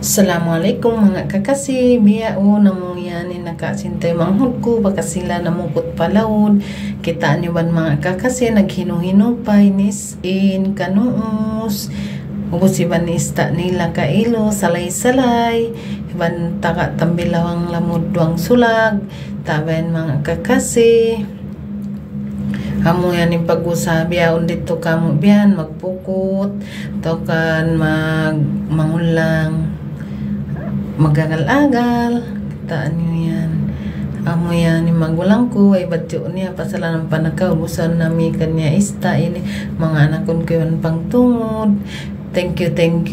Assalamualaikum mga kakasi, biya o namong yan ni nakasintay manghod ko, baka sila namukot palawod. Kita niyo ba mga kakasi, naghinuhinupay, nisin, kanuos, ubos iban ista nila kailo, salay-salay, iban taka tambilawang lamudwang sulag, tabayan mga kakasi. Amo yan yung pag-usabi, aon dito kamo biyan, magpukot, tokan mangulang, magagal-agal, kitaan nyo yan. Amo yan yung magulang ko, ay batyo niya, pasala ng panagkaubusan nami kanya ista, ini mga anak ko yun pang tungod. Thank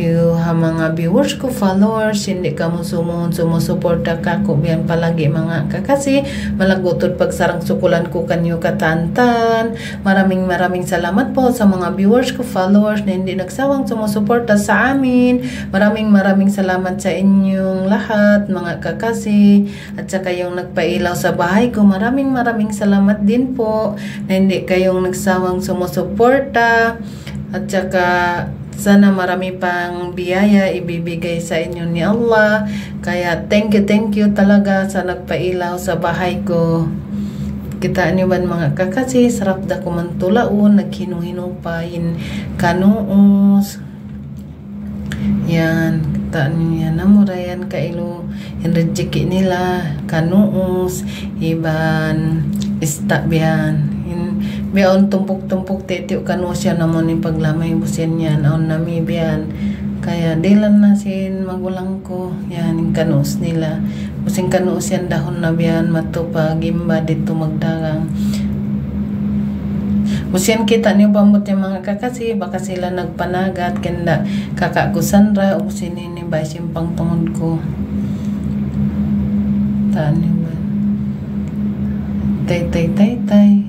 you ha mga viewers ko, followers, hindi ka mo sumusuporta ka ko biyan palagi mga kakasi, malagutod pagsarang sukulan ko kanyo katantan. Maraming salamat po sa mga viewers ko, followers na hindi nagsawang sumusuporta sa amin. Maraming salamat sa inyong lahat mga kakasi, at saka yung nagpailaw sa bahay ko, maraming salamat din po na hindi kayong nagsawang sumusuporta, at saka sana marami pang biyaya ibibigay sa inyo ni Allah. Kaya thank you talaga sa nagpailaw sa bahay ko. Kita niyo ba mga kakasi, sarap da kumantulaon, naghinuhinupain kanuos. Yan, kita niyo yan, namurayan kailo, hinrejiki nila, kanuos, iban, istakbiyan. Biyaon tumpuk titiyo kanuos yan namon yung paglamay busin yan, aon nami biyan. Kaya dilan na sin magulang ko, yan yung kanuos nila. Busing kanuos yan dahon na biyan, matupa, gimba dito magdagang. Busin kita niyo bambot yung mga kakasi, baka sila nagpanagat, kenda kakakusandra, o sinini ba simpang tungod ko. Taan niyo ba? Tay.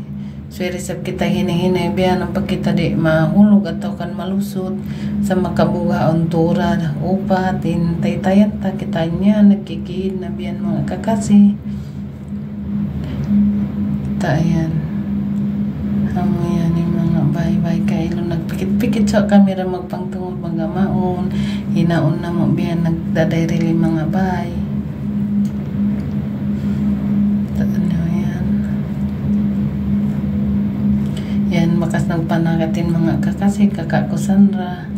Suirisap kita hinihinay biyan ang pagkita di mahulog ataw kan malusot sa makabuga ontura upat tay-tayan ta kita niya nagkikiid na biyan mga kakasi. Tayan amo yan yung mga bye kailo nagpikit sa kamera magpangtungod magamaon hinaon na mo biyan nagdadayrili mga bye. Yan, bakas nagpanagatin mga kakasi, kakakusandra.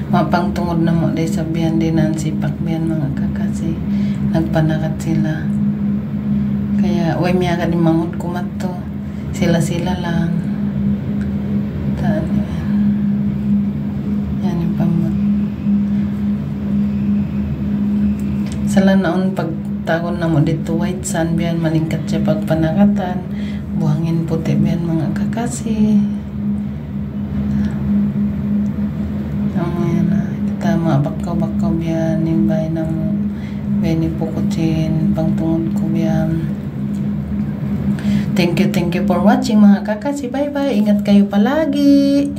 Mapangtungod na mo, day sabihan din ang sipak biyan mga kakasi. Nagpanagat sila. Kaya, uy, miya ka din manghod kumato. Sila lang. Yan yung pamot. Sala naon pagtagon na mo dito white sun biyan malingkat siya pagpanakatan, buhangin puti biyan mga kakasi. Yan na kita mabakaw biyan yung bahay ng beni pukutin pangtungod ko biyan. Thank you for watching mga kakasi. Bye ingat kayo palagi.